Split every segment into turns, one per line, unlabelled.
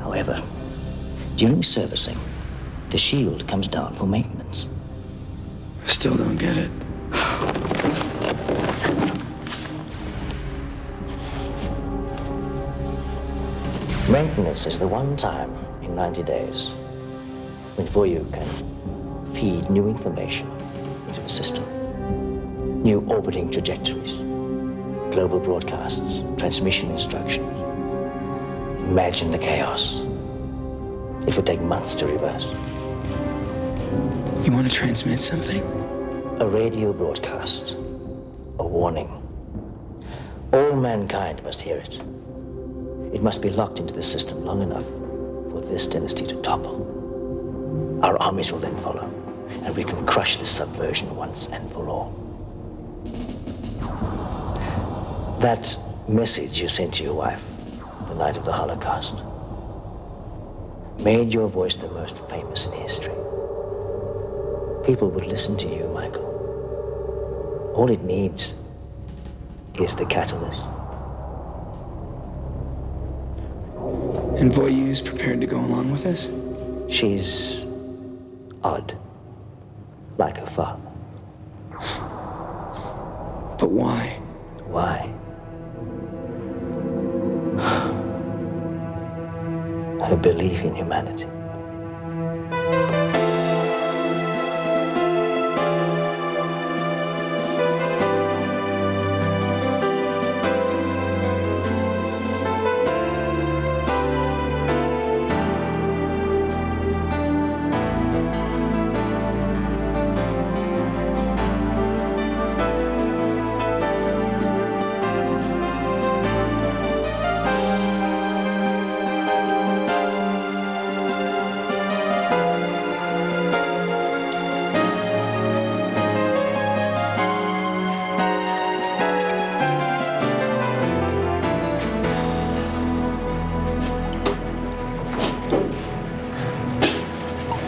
However, during servicing, the shield comes down for maintenance.
I still don't get it.
Maintenance is the one time in 90 days when Voyu can feed new information into the system. New orbiting trajectories, global broadcasts, transmission instructions. Imagine the chaos. It would take months to reverse.
You want to transmit something?
A radio broadcast. A warning. All mankind must hear it. It must be locked into the system long enough for this dynasty to topple. Our armies will then follow, and we can crush this subversion once and for all. That message you sent to your wife the night of the Holocaust made your voice the most famous in history. People would listen to you, Michael. All it needs is the catalyst.
And Voyu's prepared to go along with us?
She's odd, like her father.
But why?
Why? Her belief in humanity.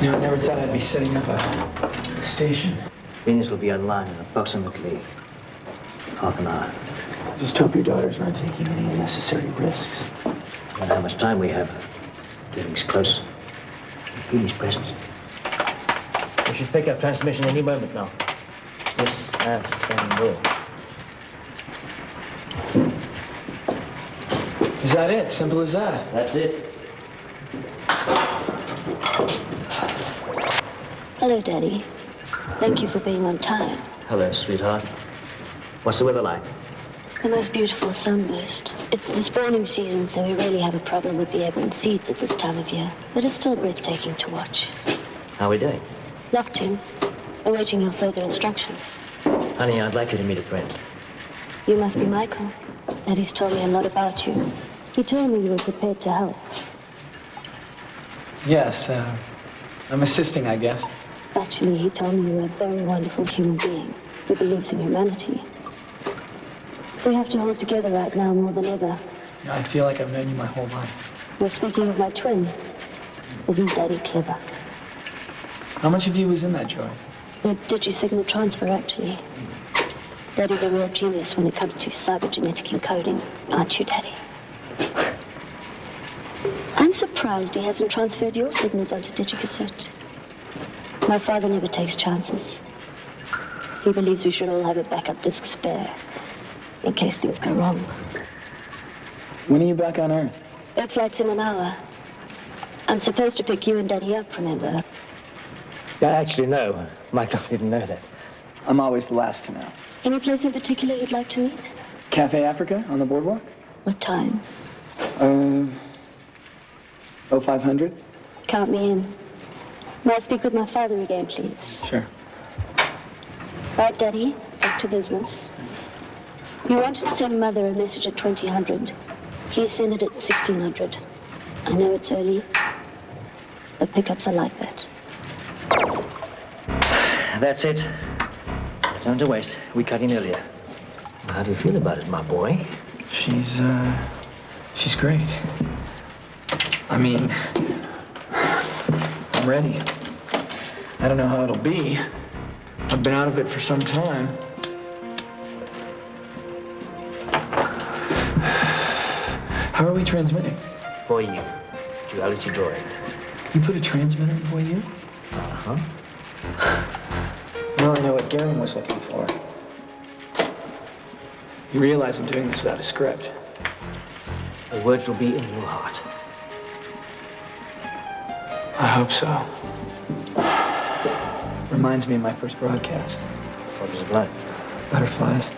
You know, I never thought I'd be setting up a station.
Venus will be online in approximately half an hour.
Just hope your daughters aren't taking any unnecessary risks.
I don't know how much time we have. Gearing's close. Feel his presence. We should pick up transmission any moment now. Yes, and will.
Is that it? Simple as that?
That's it.
Hello, Daddy. Thank you for being on time.
Hello, sweetheart. What's the weather like?
The most beautiful sunburst. It's the spawning season, so we really have a problem with the airborne seeds at this time of year. But it's still breathtaking to watch.
How are we doing?
Locked in, awaiting your further instructions.
Honey, I'd like you to meet a friend.
You must be Michael. Daddy's told me a lot about you. He told me you were prepared to help.
Yes, I'm assisting, I guess.
Actually, he told me you were a very wonderful human being who believes in humanity. We have to hold together right now more than ever.
I feel like I've known you my whole life.
We're speaking of my twin. Isn't Daddy clever?
How much of you was in that droid?
A digi-signal transfer, actually. Daddy's a real genius when it comes to cybergenetic encoding, aren't you, Daddy? I'm surprised he hasn't transferred your signals onto digicassette. My father never takes chances. He believes we should all have a backup disk spare, in case things go wrong.
When are you back on Earth?
Earth flight's in an hour. I'm supposed to pick you and Daddy up, remember?
Actually, no. Michael didn't know that.
I'm always the last to know.
Any place in particular you'd like to meet?
Cafe Africa on the boardwalk?
What time?
0500?
Count me in. May I speak with my father again, please?
Sure.
Right, Daddy. Back to business. You wanted to send Mother a message at 2000. Please send it at 1600. I know it's early, but pickups are like that.
That's it. Time to waste. We cut in earlier. How do you feel about it, my boy?
She's great. I mean, I'm ready. I don't know how it'll be. I've been out of it for some time. How are we transmitting?
For you. duality droid.
You put a transmitter in for you?
Uh-huh.
Now I know what Geiring was looking for. You realize I'm doing this without a script.
The words will be in your heart.
I hope so. Reminds me of my first broadcast.
What was it like?
Butterflies.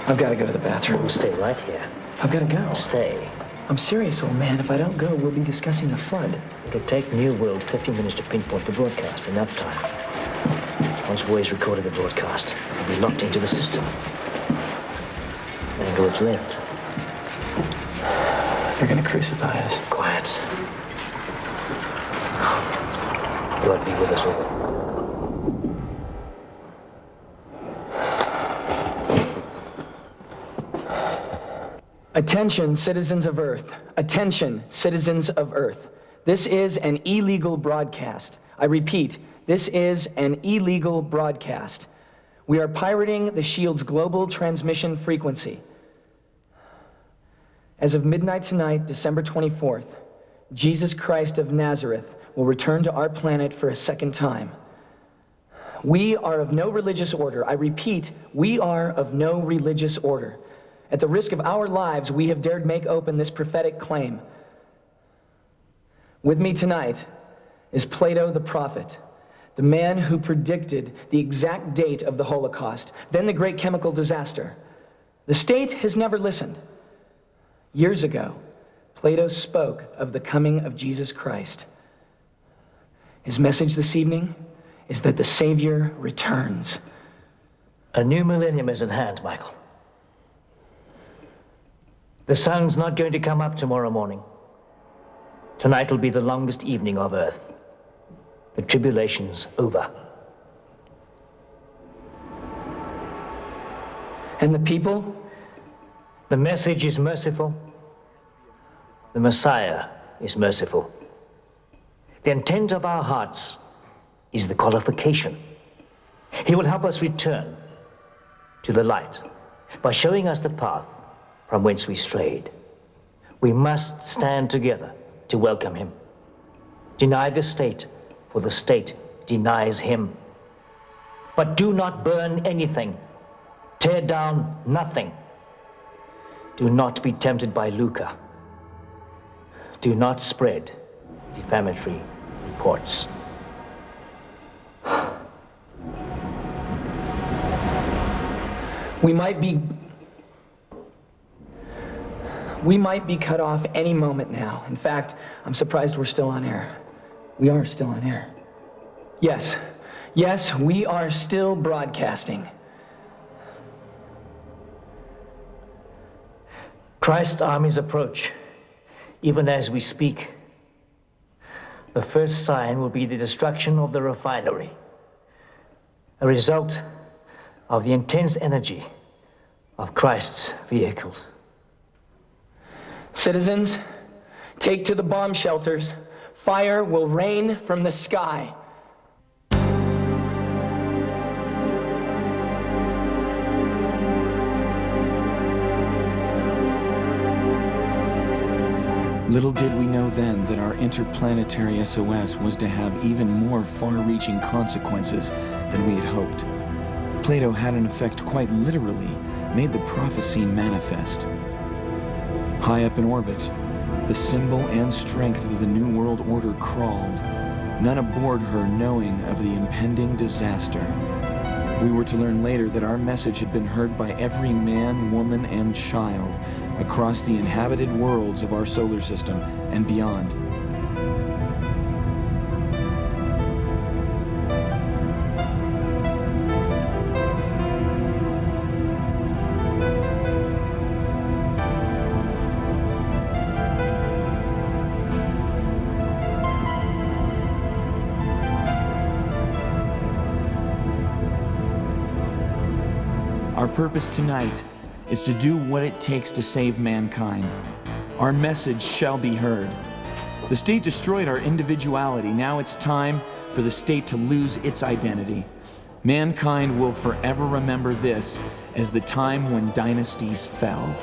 I've got to go to the bathroom.
We'll stay right here.
I've got to go.
Stay.
I'm serious, old man. If I don't go, we'll be discussing the flood.
It'll take New World 15 minutes to pinpoint the broadcast. Enough time. Once Wade's recorded the broadcast, it'll be locked into the system. Androids left.
They're gonna crucify us.
Quiet. God be with us all.
Attention, citizens of Earth. Attention, citizens of Earth. This is an illegal broadcast. I repeat, this is an illegal broadcast. We are pirating the Shield's global transmission frequency. As of midnight tonight, December 24th, Jesus Christ of Nazareth will return to our planet for a second time. We are of no religious order. I repeat, we are of no religious order. At the risk of our lives, we have dared make open this prophetic claim. With me tonight is Plato the prophet, the man who predicted the exact date of the Holocaust, then the great chemical disaster. The state has never listened. Years ago, Plato spoke of the coming of Jesus Christ. His message this evening is that the Savior returns.
A new millennium is at hand, Michael. The sun's not going to come up tomorrow morning. Tonight will be the longest evening of Earth. The tribulation's over.
And the people?
The message is merciful. The Messiah is merciful. The intent of our hearts is the qualification. He will help us return to the light by showing us the path from whence we strayed. We must stand together to welcome him. Deny the state, for the state denies him. But do not burn anything. Tear down nothing. Do not be tempted by lucre. Do not spread defamatory reports.
We might be cut off any moment now. In fact, I'm surprised we're still on air. We are still on air. Yes, we are still broadcasting.
Christ's armies approach, even as we speak. The first sign will be the destruction of the refinery, a result of the intense energy of Christ's vehicles.
Citizens, take to the bomb shelters. Fire will rain from the sky.
Little did we know then that our interplanetary SOS was to have even more far-reaching consequences than we had hoped. Plato had in effect quite literally made the prophecy manifest. High up in orbit, the symbol and strength of the New World Order crawled, none aboard her knowing of the impending disaster. We were to learn later that our message had been heard by every man, woman, and child across the inhabited worlds of our solar system and beyond. Our purpose tonight is to do what it takes to save mankind. Our message shall be heard. The state destroyed our individuality. Now it's time for the state to lose its identity. Mankind will forever remember this as the time when dynasties fell.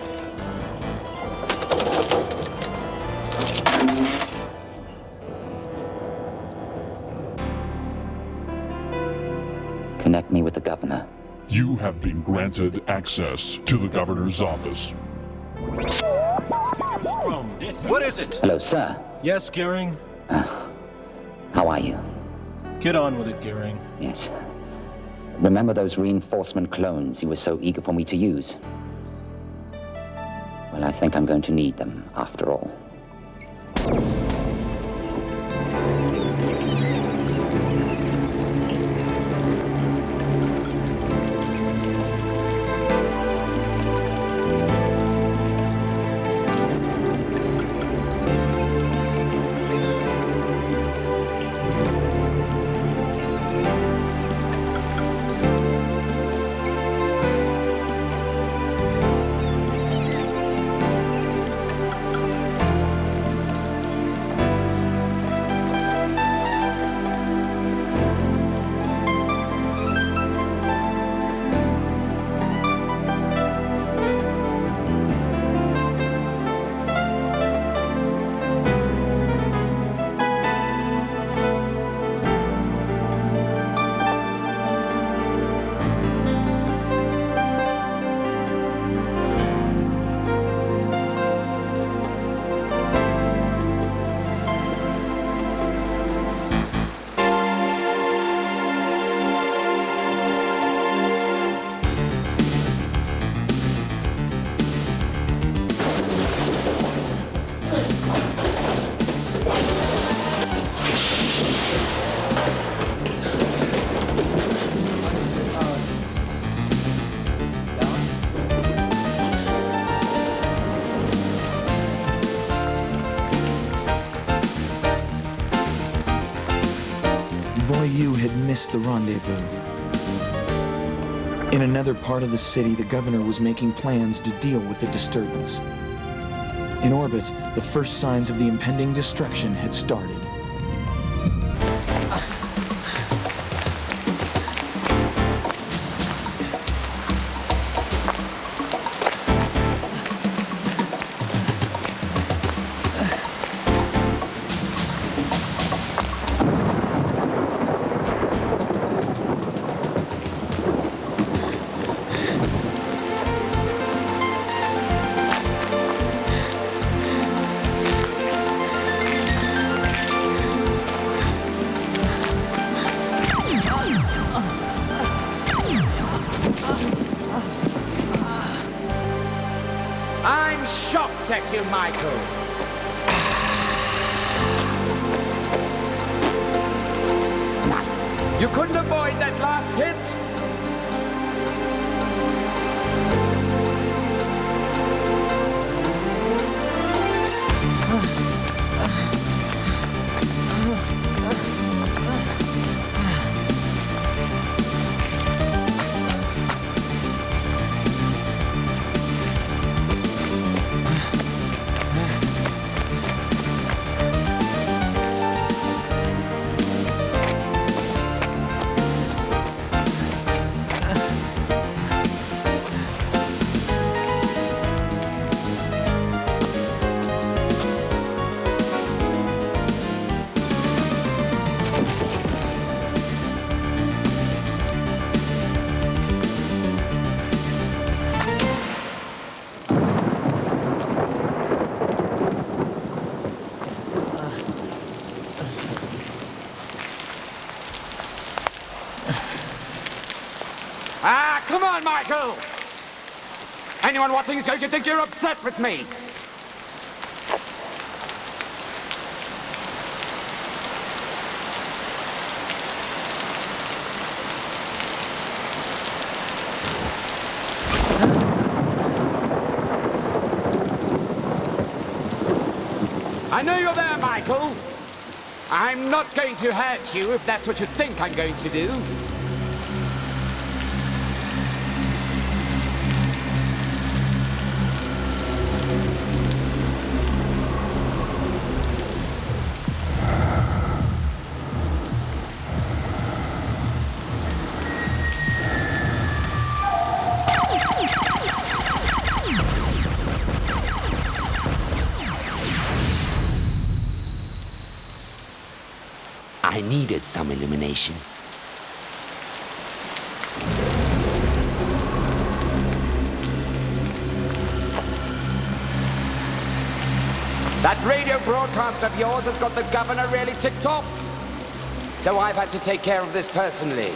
connect me with the governor.
You have been granted access to the governor's office.
What is it?
Hello, sir.
Yes, Geiring?
How are you?
Get on with it, Geiring.
Yes. Remember those reinforcement clones you were so eager for me to use? Well, I think I'm going to need them, after all.
You had missed the rendezvous. In another part of the city, the governor was making plans to deal with the disturbance. In orbit, the first signs of the impending destruction had started.
I'm shocked at you, Michael. Nice. You couldn't avoid that last hit. Come on, Michael! Anyone watching is going to think you're upset with me. I know you're there, Michael. I'm not going to hurt you if that's what you think I'm going to do.
I needed some illumination.
That radio broadcast of yours has got the governor really ticked off. So I've had to take care of this personally.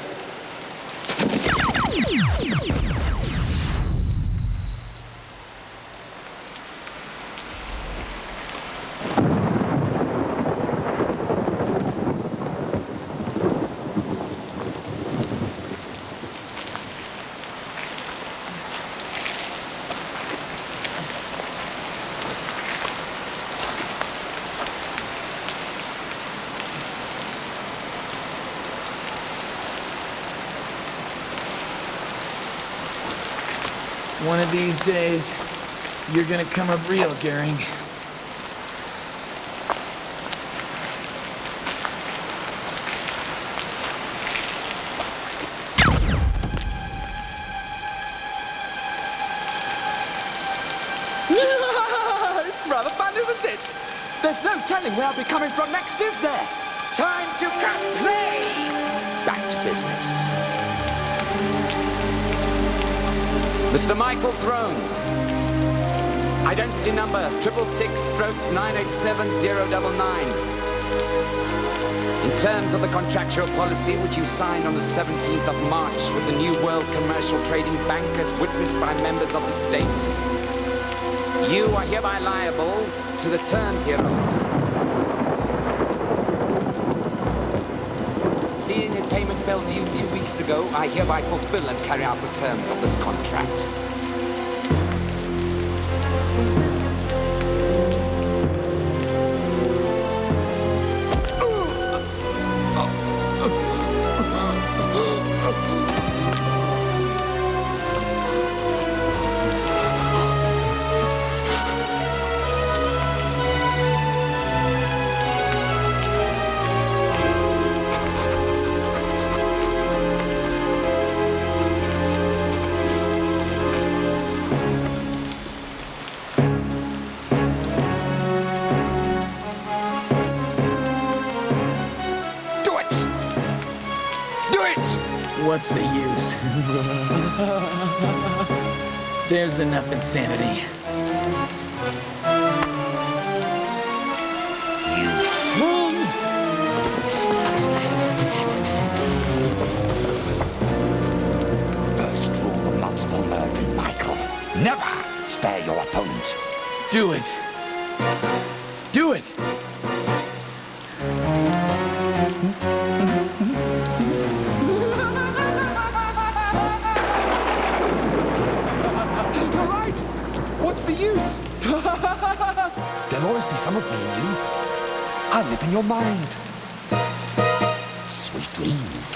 One of these days, you're gonna come up real, Geiring.
It's rather fun, isn't it? There's no telling where I'll be coming from next, is there? Time to cut play! Back to business. Mr. Michael Throne. Identity number 666-987099. In terms of the contractual policy which you signed on the 17th of March with the New World Commercial Trading Bank as witnessed by members of the state, you are hereby liable to the terms hereof. Seeing his payment fell due 2 weeks ago, I hereby fulfill and carry out the terms of this contract.
What's the use? There's enough insanity.
You fools!
First rule of multiple murdering, Michael. Never spare your opponent.
Do it. Do it!
What's the use?
There'll always be some of me in you. I live in your mind. Sweet dreams.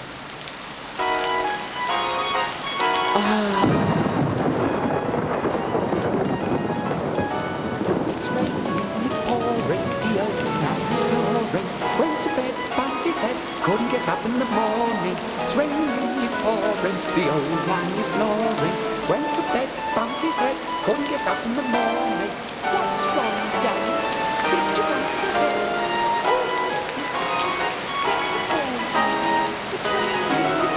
It's raining, it's pouring, the old man is snoring. Went to bed, bumped his head, couldn't get up in the morning. It's raining, it's pouring, the old man is snoring. Went to bed, bumped his head, couldn't get up in the morning. What's wrong, Daddy? Did you bump your head? It's raining, it's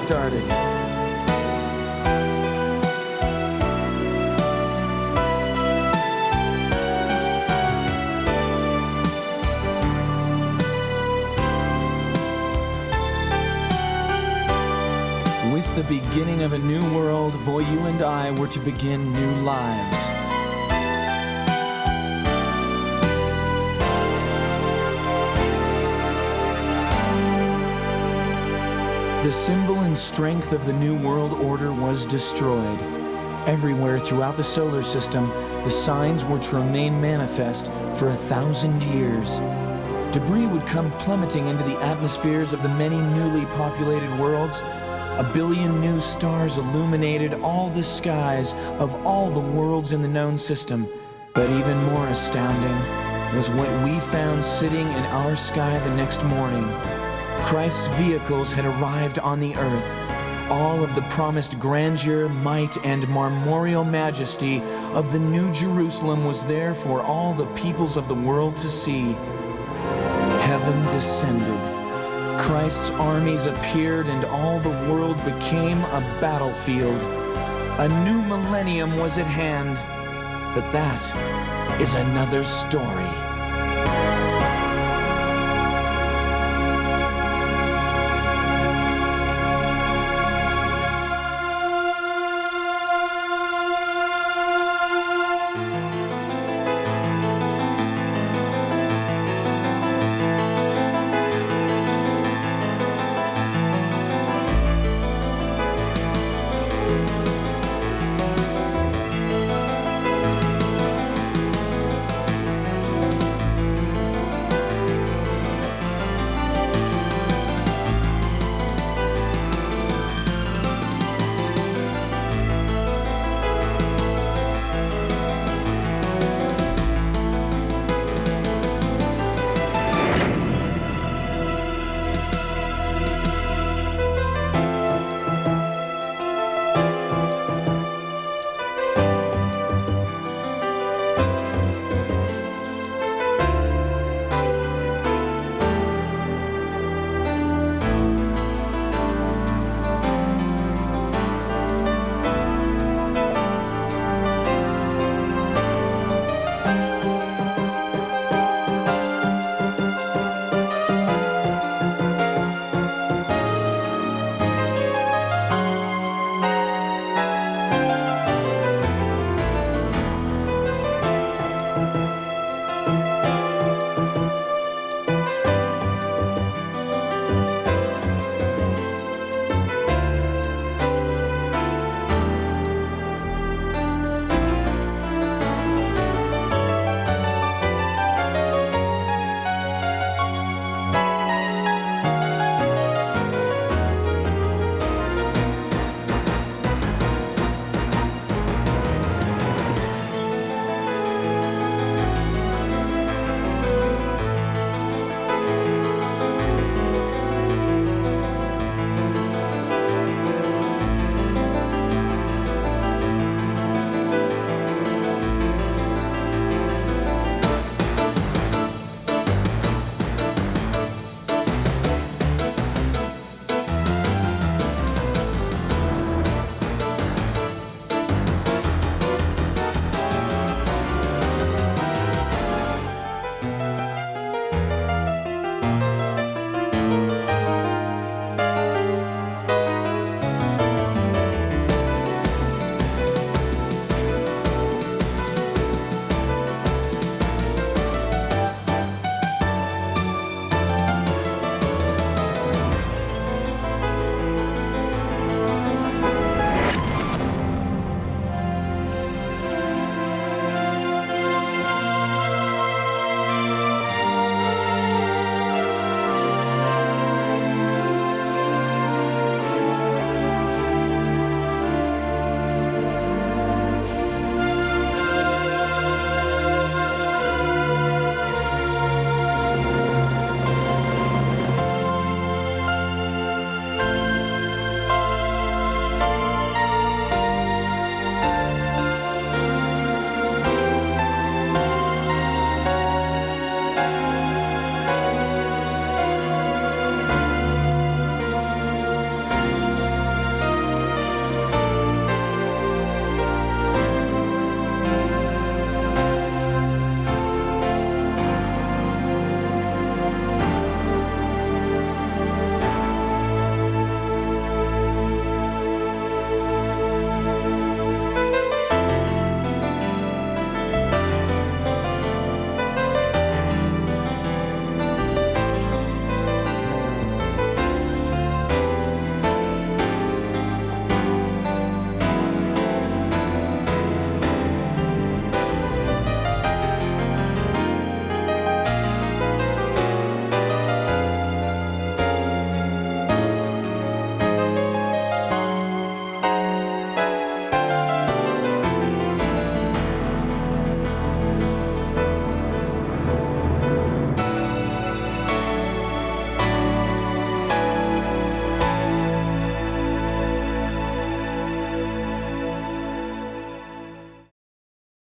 Started. With the beginning of a new world, Voyu and I were to begin new lives. The symbol and strength of the New World Order was destroyed. Everywhere throughout the solar system, the signs were to remain manifest for 1,000 years. Debris would come plummeting into the atmospheres of the many newly populated worlds. 1 billion new stars illuminated all the skies of all the worlds in the known system. But even more astounding was what we found sitting in our sky the next morning. Christ's vehicles had arrived on the earth. All of the promised grandeur, might, and marmoreal majesty of the New Jerusalem was there for all the peoples of the world to see. Heaven descended. Christ's armies appeared and all the world became a battlefield. A new millennium was at hand. But that is another story.